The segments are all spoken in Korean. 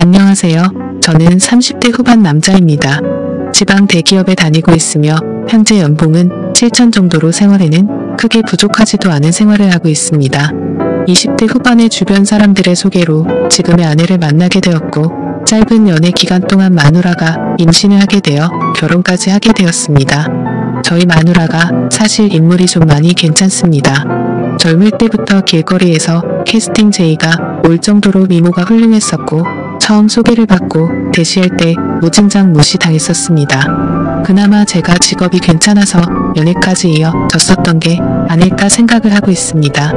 안녕하세요. 저는 30대 후반 남자입니다. 지방 대기업에 다니고 있으며 현재 연봉은 7천 정도로 생활에는 크게 부족하지도 않은 생활을 하고 있습니다. 20대 후반의 주변 사람들의 소개로 지금의 아내를 만나게 되었고 짧은 연애 기간 동안 마누라가 임신을 하게 되어 결혼까지 하게 되었습니다. 저희 마누라가 사실 인물이 좀 많이 괜찮습니다. 젊을 때부터 길거리에서 캐스팅 제의가 올 정도로 미모가 훌륭했었고 처음 소개를 받고 대시할 때 무진장 무시당했었습니다. 그나마 제가 직업이 괜찮아서 연애까지 이어졌었던 게 아닐까 생각을 하고 있습니다.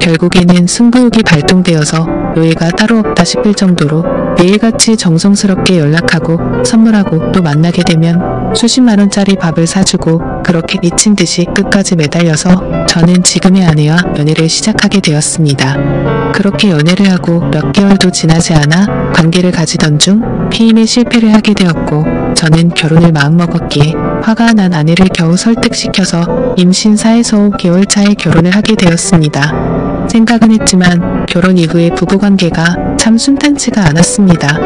결국에는 승부욕이 발동되어서 노예가 따로 없다 싶을 정도로 매일같이 정성스럽게 연락하고 선물하고 또 만나게 되면 수십만원짜리 밥을 사주고 그렇게 미친 듯이 끝까지 매달려서 저는 지금의 아내와 연애를 시작하게 되었습니다. 그렇게 연애를 하고 몇 개월도 지나지 않아 관계를 가지던 중 피임에 실패를 하게 되었고 저는 결혼을 마음먹었기에 화가 난 아내를 겨우 설득시켜서 임신 4에서 5개월 차에 결혼을 하게 되었습니다. 생각은 했지만 결혼 이후의 부부관계가 참 순탄치가 않았습니다.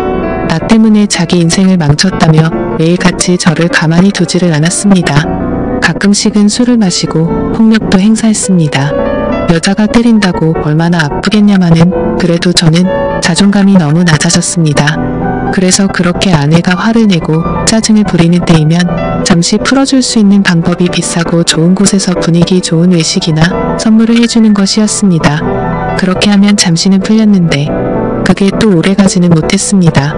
나 때문에 자기 인생을 망쳤다며 매일같이 저를 가만히 두지를 않았습니다. 가끔씩은 술을 마시고 폭력도 행사했습니다. 여자가 때린다고 얼마나 아프겠냐마는 그래도 저는 자존감이 너무 낮아졌습니다. 그래서 그렇게 아내가 화를 내고 짜증을 부리는 때이면 잠시 풀어줄 수 있는 방법이 비싸고 좋은 곳에서 분위기 좋은 외식이나 선물을 해주는 것이었습니다. 그렇게 하면 잠시는 풀렸는데 그게 또 오래가지는 못했습니다.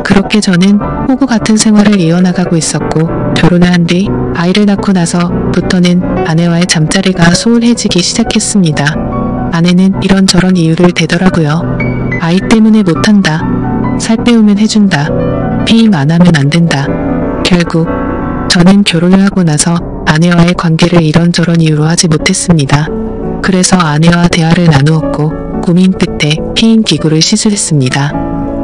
그렇게 저는 호구 같은 생활을 이어나가고 있었고 결혼을 한 뒤 아이를 낳고 나서부터는 아내와의 잠자리가 소홀해지기 시작했습니다. 아내는 이런저런 이유를 대더라고요. 아이 때문에 못한다. 살 빼우면 해준다. 피임 안 하면 안 된다. 결국 저는 결혼을 하고 나서 아내와의 관계를 이런저런 이유로 하지 못했습니다. 그래서 아내와 대화를 나누었고 고민 끝에 피임 기구를 시술했습니다.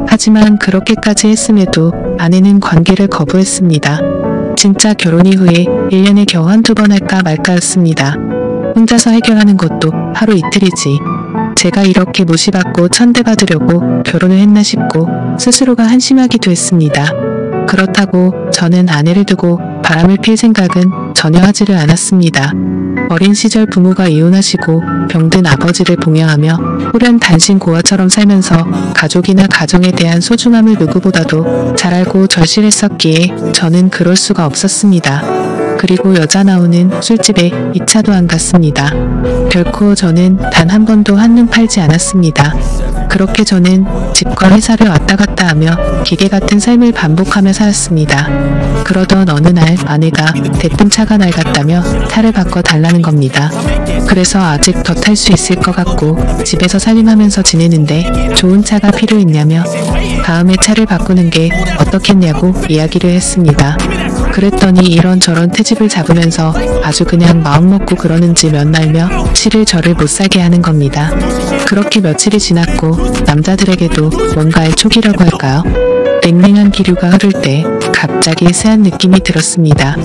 하지만 그렇게까지 했음에도 아내는 관계를 거부했습니다. 진짜 결혼 이후에 1년에 겨우 한두 번 할까 말까였습니다. 혼자서 해결하는 것도 하루 이틀이지. 제가 이렇게 무시받고 천대받으려고 결혼을 했나 싶고 스스로가 한심하기도 했습니다. 그렇다고 저는 아내를 두고 바람을 필 생각은 전혀 하지를 않았습니다. 어린 시절 부모가 이혼하시고 병든 아버지를 봉양하며 호련 단신 고아처럼 살면서 가족이나 가정에 대한 소중함을 누구보다도 잘 알고 절실했었기에 저는 그럴 수가 없었습니다. 그리고 여자 나오는 술집에 2차도 안 갔습니다. 결코 저는 단 한 번도 한눈 팔지 않았습니다. 그렇게 저는 집과 회사를 왔다 갔다 하며 기계 같은 삶을 반복하며 살았습니다. 그러던 어느 날 아내가 대뜸 차가 낡았다며 차를 바꿔 달라는 겁니다. 그래서 아직 더 탈 수 있을 것 같고 집에서 살림하면서 지내는데 좋은 차가 필요했냐며 다음에 차를 바꾸는 게 어떻겠냐고 이야기를 했습니다. 그랬더니 이런저런 트집을 잡으면서 아주 그냥 마음먹고 그러는지 몇 날며 실을 저를 못살게 하는 겁니다. 그렇게 며칠이 지났고 남자들에게도 뭔가의 촉이라고 할까요? 냉랭한 기류가 흐를 때 갑자기 새한 느낌이 들었습니다.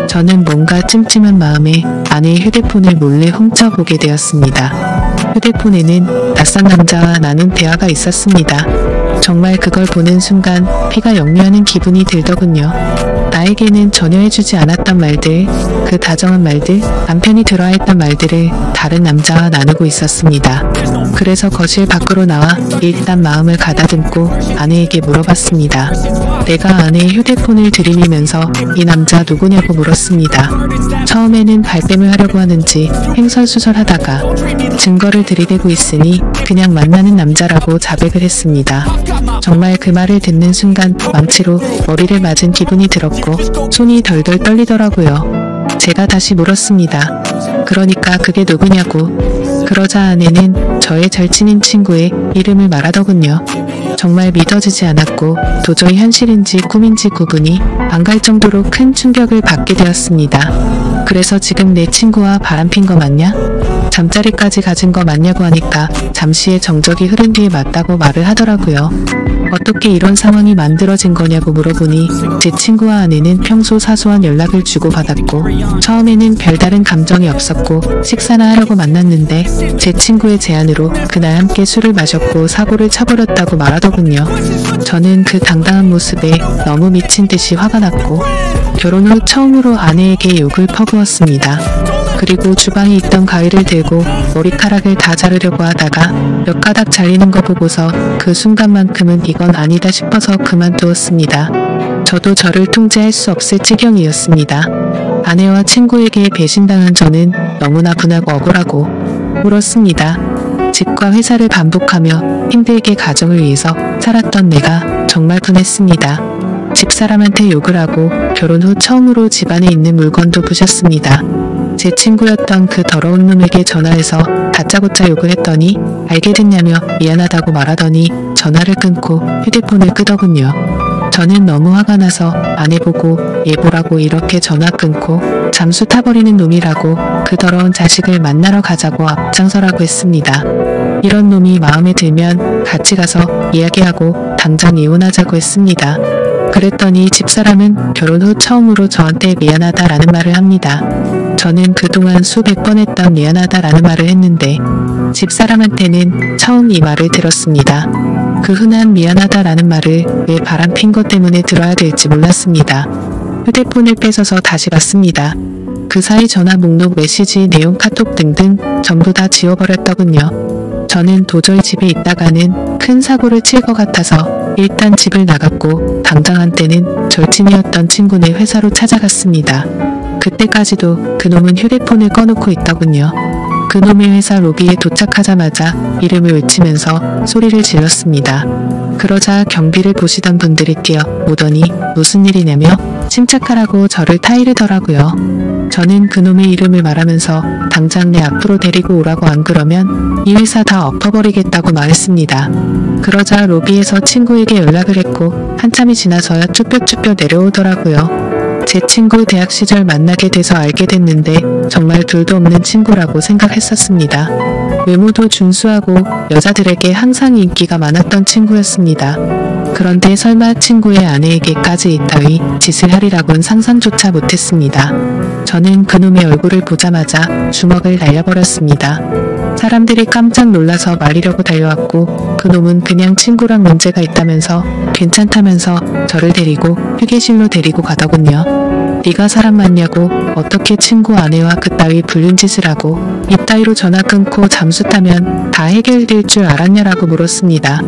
저는 뭔가 찜찜한 마음에 아내의 휴대폰을 몰래 훔쳐보게 되었습니다. 휴대폰에는 낯선 남자와 나눈 대화가 있었습니다. 정말 그걸 보는 순간 피가 역류하는 기분이 들더군요. 나에게는 전혀 해주지 않았던 말들, 그 다정한 말들, 남편이 들어야 했던 말들을 다른 남자와 나누고 있었습니다. 그래서 거실 밖으로 나와 일단 마음을 가다듬고 아내에게 물어봤습니다. 내가 아내의 휴대폰을 들이밀면서 이 남자 누구냐고 물었습니다. 처음에는 발뺌을 하려고 하는지 횡설수설하다가 증거를 들이대고 있으니 그냥 만나는 남자라고 자백을 했습니다. 정말 그 말을 듣는 순간 망치로 머리를 맞은 기분이 들었고 손이 덜덜 떨리더라고요. 제가 다시 물었습니다. 그러니까 그게 누구냐고. 그러자 아내는 저의 절친인 친구의 이름을 말하더군요. 정말 믿어지지 않았고 도저히 현실인지 꿈인지 구분이 안 갈 정도로 큰 충격을 받게 되었습니다. 그래서 지금 내 친구와 바람핀 거 맞냐? 잠자리까지 가진 거 맞냐고 하니까 잠시의 정적이 흐른 뒤에 맞다고 말을 하더라고요. 어떻게 이런 상황이 만들어진 거냐고 물어보니 제 친구와 아내는 평소 사소한 연락을 주고받았고 처음에는 별다른 감정이 없었고 식사나 하려고 만났는데 제 친구의 제안으로 그날 함께 술을 마셨고 사고를 쳐버렸다고 말하더군요. 저는 그 당당한 모습에 너무 미친 듯이 화가 났고 결혼 후 처음으로 아내에게 욕을 퍼부었습니다. 그리고 주방에 있던 가위를 들고 머리카락을 다 자르려고 하다가 몇 가닥 잘리는 거 보고서 그 순간만큼은 이건 아니다 싶어서 그만두었습니다. 저도 저를 통제할 수 없을 지경이었습니다. 아내와 친구에게 배신당한 저는 너무나 분하고 억울하고 울었습니다. 집과 회사를 반복하며 힘들게 가정을 위해서 살았던 내가 정말 분했습니다. 집사람한테 욕을 하고 결혼 후 처음으로 집안에 있는 물건도 부셨습니다. 제 친구였던 그 더러운 놈에게 전화해서 다짜고짜 욕을 했더니 알게 됐냐며 미안하다고 말하더니 전화를 끊고 휴대폰을 끄더군요. 저는 너무 화가 나서 아내 보고 얘 보라고 이렇게 전화 끊고 잠수 타버리는 놈이라고 그 더러운 자식을 만나러 가자고 앞장서라고 했습니다. 이런 놈이 마음에 들면 같이 가서 이야기하고 당장 이혼하자고 했습니다. 그랬더니 집사람은 결혼 후 처음으로 저한테 미안하다라는 말을 합니다. 저는 그동안 수백 번 했던 미안하다라는 말을 했는데 집사람한테는 처음 이 말을 들었습니다. 그 흔한 미안하다라는 말을 왜 바람핀 것 때문에 들어야 될지 몰랐습니다. 휴대폰을 뺏어서 다시 봤습니다. 그 사이 전화 목록, 메시지, 내용, 카톡 등등 전부 다 지워버렸더군요. 저는 도저히 집에 있다가는 큰 사고를 칠 것 같아서 일단 집을 나갔고 당장 한때는 절친이었던 친구네 회사로 찾아갔습니다. 그때까지도 그놈은 휴대폰을 꺼놓고 있더군요. 그놈의 회사 로비에 도착하자마자 이름을 외치면서 소리를 질렀습니다. 그러자 경비를 보시던 분들이 뛰어오더니 무슨 일이냐며 침착하라고 저를 타이르더라고요. 저는 그놈의 이름을 말하면서 당장 내 앞으로 데리고 오라고 안 그러면 이 회사 다 엎어버리겠다고 말했습니다. 그러자 로비에서 친구에게 연락을 했고 한참이 지나서야 쭈뼛쭈뼛 내려오더라고요. 제 친구 대학 시절 만나게 돼서 알게 됐는데 정말 둘도 없는 친구라고 생각했었습니다. 외모도 준수하고 여자들에게 항상 인기가 많았던 친구였습니다. 그런데 설마 친구의 아내에게까지 이따위 짓을 하리라고는 상상조차 못했습니다. 저는 그놈의 얼굴을 보자마자 주먹을 날려버렸습니다. 사람들이 깜짝 놀라서 말리려고 달려왔고 그놈은 그냥 친구랑 문제가 있다면서 괜찮다면서 저를 데리고 휴게실로 데리고 가더군요. 네가 사람 맞냐고 어떻게 친구 아내와 그따위 불륜 짓을 하고 이따위로 전화 끊고 잠수 타면 다 해결될 줄 알았냐라고 물었습니다.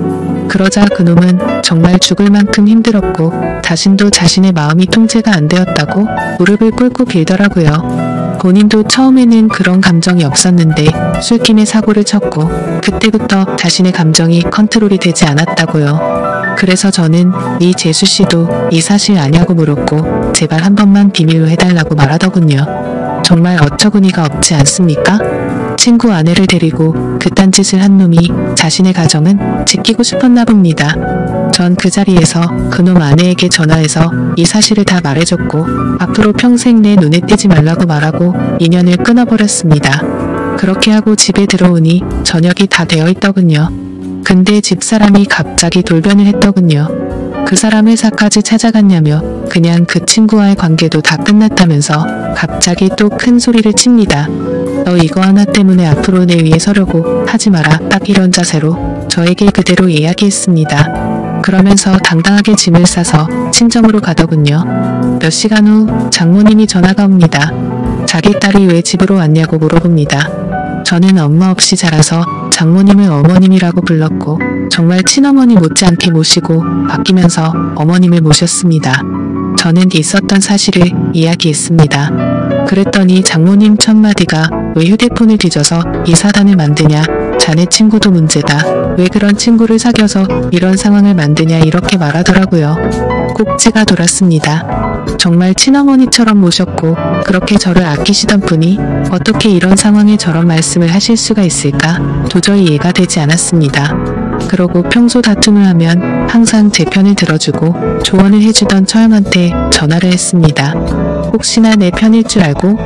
그러자 그놈은 정말 죽을 만큼 힘들었고 자신도 자신의 마음이 통제가 안 되었다고 무릎을 꿇고 빌더라고요. 본인도 처음에는 그런 감정이 없었는데 술김에 사고를 쳤고 그때부터 자신의 감정이 컨트롤이 되지 않았다고요. 그래서 저는 네 재수씨도 이 사실 아냐고 물었고 제발 한 번만 비밀로 해달라고 말하더군요. 정말 어처구니가 없지 않습니까? 친구 아내를 데리고 그딴 짓을 한 놈이 자신의 가정은 지키고 싶었나 봅니다. 전 그 자리에서 그놈 아내에게 전화해서 이 사실을 다 말해줬고 앞으로 평생 내 눈에 띄지 말라고 말하고 인연을 끊어버렸습니다. 그렇게 하고 집에 들어오니 저녁이 다 되어 있더군요. 근데 집사람이 갑자기 돌변을 했더군요. 그 사람 회사까지 찾아갔냐며 그냥 그 친구와의 관계도 다 끝났다면서 갑자기 또 큰 소리를 칩니다. 너 이거 하나 때문에 앞으로 내 위에 서려고 하지 마라. 딱 이런 자세로 저에게 그대로 이야기했습니다. 그러면서 당당하게 짐을 싸서 친정으로 가더군요. 몇 시간 후 장모님이 전화가 옵니다. 자기 딸이 왜 집으로 왔냐고 물어봅니다. 저는 엄마 없이 자라서 장모님을 어머님이라고 불렀고 정말 친어머니 못지않게 모시고 바뀌면서 어머님을 모셨습니다. 저는 있었던 사실을 이야기했습니다. 그랬더니 장모님 첫마디가 왜 휴대폰을 뒤져서 이 사단을 만드냐, 자네 친구도 문제다, 왜 그런 친구를 사귀어서 이런 상황을 만드냐 이렇게 말하더라고요. 꼭지가 돌았습니다. 정말 친어머니처럼 모셨고 그렇게 저를 아끼시던 분이 어떻게 이런 상황에 저런 말씀을 하실 수가 있을까 도저히 이해가 되지 않았습니다. 그러고 평소 다툼을 하면 항상 제 편을 들어주고 조언을 해주던 처형한테 전화를 했습니다. 혹시나 내 편일 줄 알고?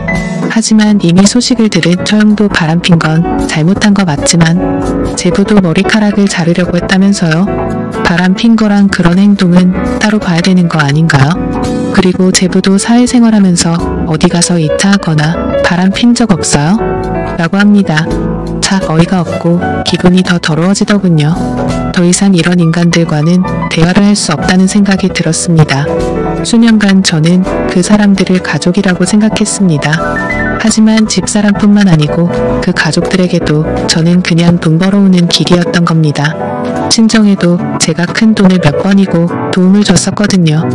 하지만 이미 소식을 들은 처형도 바람핀 건 잘못한 거 맞지만 제부도 머리카락을 자르려고 했다면서요? 바람핀 거랑 그런 행동은 따로 봐야 되는 거 아닌가요? 그리고 제부도 사회생활하면서 어디 가서 이타하거나 바람핀 적 없어요? 라고 합니다. 자, 어이가 없고 기분이 더 더러워지더군요. 더 이상 이런 인간들과는 대화를 할 수 없다는 생각이 들었습니다. 수년간 저는 그 사람들을 가족이라고 생각했습니다. 하지만 집사람뿐만 아니고 그 가족들에게도 저는 그냥 돈 벌어오는 길이었던 겁니다. 친정에도 제가 큰 돈을 몇 번이고 도움을 줬었거든요.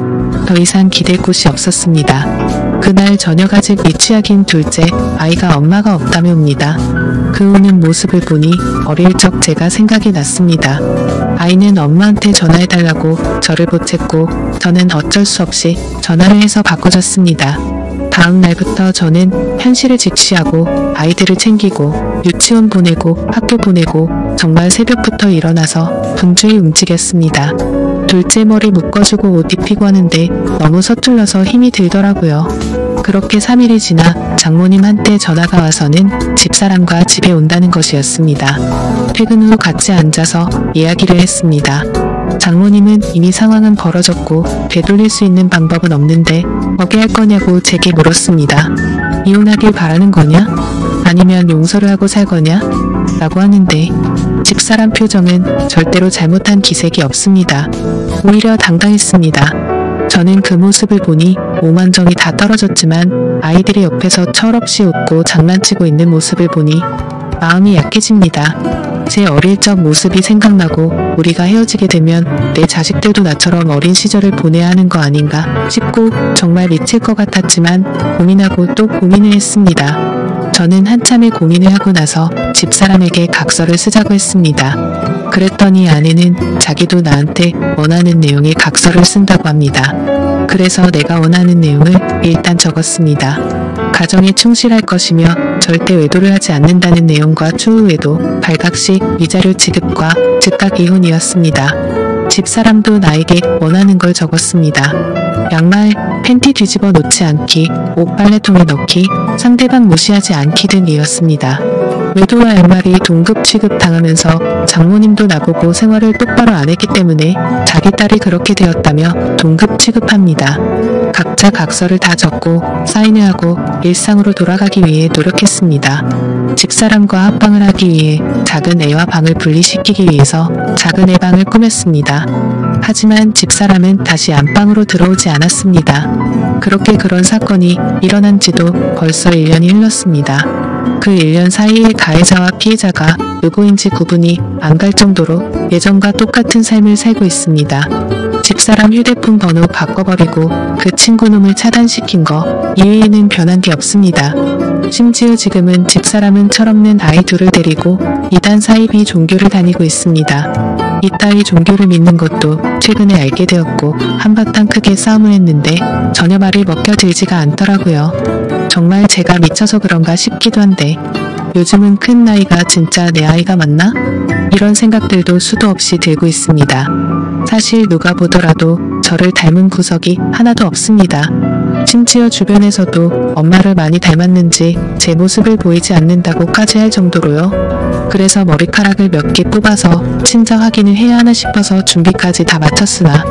더 이상 기댈 곳이 없었습니다. 그날 저녁 아직 미취학인 둘째 아이가 엄마가 없다며 옵니다. 그 우는 모습을 보니 어릴 적 제가 생각이 났습니다. 아이는 엄마한테 전화해달라고 저를 보챘고 저는 어쩔 수 없이 전화를 해서 바꿔줬습니다. 다음 날부터 저는 현실을 직시하고 아이들을 챙기고 유치원 보내고 학교 보내고 정말 새벽부터 일어나서 분주히 움직였습니다. 둘째 머리 묶어주고 옷 입히고 하는데 너무 서툴러서 힘이 들더라고요. 그렇게 3일이 지나 장모님 한테 전화가 와서는 집사람과 집에 온다는 것이었습니다. 퇴근 후 같이 앉아서 이야기를 했습니다. 장모님은 이미 상황은 벌어졌고 되돌릴 수 있는 방법은 없는데 어게 할 거냐고 제게 물었습니다. 이혼하길 바라는 거냐? 아니면 용서를 하고 살 거냐? 라고 하는데 집사람 표정은 절대로 잘못한 기색이 없습니다. 오히려 당당했습니다. 저는 그 모습을 보니 오만정이 다 떨어졌지만 아이들이 옆에서 철없이 웃고 장난치고 있는 모습을 보니 마음이 약해집니다. 제 어릴 적 모습이 생각나고 우리가 헤어지게 되면 내 자식들도 나처럼 어린 시절을 보내야 하는 거 아닌가 싶고 정말 미칠 것 같았지만 고민하고 또 고민을 했습니다. 저는 한참의 고민을 하고 나서 집사람에게 각서를 쓰자고 했습니다. 그랬더니 아내는 자기도 나한테 원하는 내용의 각서를 쓴다고 합니다. 그래서 내가 원하는 내용을 일단 적었습니다. 가정에 충실할 것이며 절대 외도를 하지 않는다는 내용과 추후에도 발각식 위자료 지급과 즉각 이혼이었습니다. 집사람도 나에게 원하는 걸 적었습니다. 양말, 팬티 뒤집어 놓지 않기, 옷 빨래통에 넣기, 상대방 무시하지 않기 등이었습니다. 외도와 양말이 동급 취급당하면서 장모님도 나보고 생활을 똑바로 안 했기 때문에 자기 딸이 그렇게 되었다며 동급 취급합니다. 각자 각서를 다 적고 사인을 하고 일상으로 돌아가기 위해 노력했습니다. 집사람과 합방을 하기 위해 작은 애와 방을 분리시키기 위해서 작은 애 방을 꾸몄습니다. 하지만 집사람은 다시 안방으로 들어오지 않았습니다. 그렇게 그런 사건이 일어난 지도 벌써 1년이 흘렀습니다. 그 1년 사이에 가해자와 피해자가 누구인지 구분이 안 갈 정도로 예전과 똑같은 삶을 살고 있습니다. 집사람 휴대폰 번호 바꿔버리고 그 친구놈을 차단시킨 거 이외에는 변한 게 없습니다. 심지어 지금은 집사람은 철없는 아이 둘을 데리고 이단 사이비 종교를 다니고 있습니다. 이따위 종교를 믿는 것도 최근에 알게 되었고 한바탕 크게 싸움을 했는데 전혀 말이 먹혀들지가 않더라고요. 정말 제가 미쳐서 그런가 싶기도 한데 요즘은 큰 나이가 진짜 내 아이가 맞나? 이런 생각들도 수도 없이 들고 있습니다. 사실 누가 보더라도 저를 닮은 구석이 하나도 없습니다. 심지어 주변에서도 엄마를 많이 닮았는지 제 모습을 보이지 않는다고까지 할 정도로요. 그래서 머리카락을 몇 개 뽑아서 친자 확인을 해야 하나 싶어서 준비까지 다 마쳤으나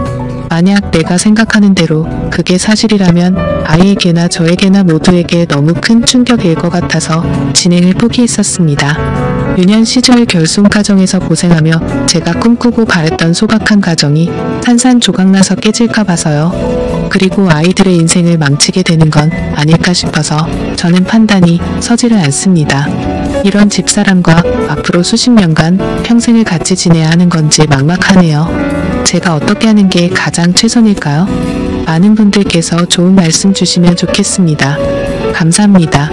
만약 내가 생각하는 대로 그게 사실이라면 아이에게나 저에게나 모두에게 너무 큰 충격일 것 같아서 진행을 포기했었습니다. 유년 시절 결손 가정에서 고생하며 제가 꿈꾸고 바랬던 소박한 가정이 산산조각나서 깨질까 봐서요. 그리고 아이들의 인생을 망치게 되는 건 아닐까 싶어서 저는 판단이 서지를 않습니다. 이런 집사람과 앞으로 수십 년간 평생을 같이 지내야 하는 건지 막막하네요. 제가 어떻게 하는 게 가장 최선일까요? 많은 분들께서 좋은 말씀 주시면 좋겠습니다. 감사합니다.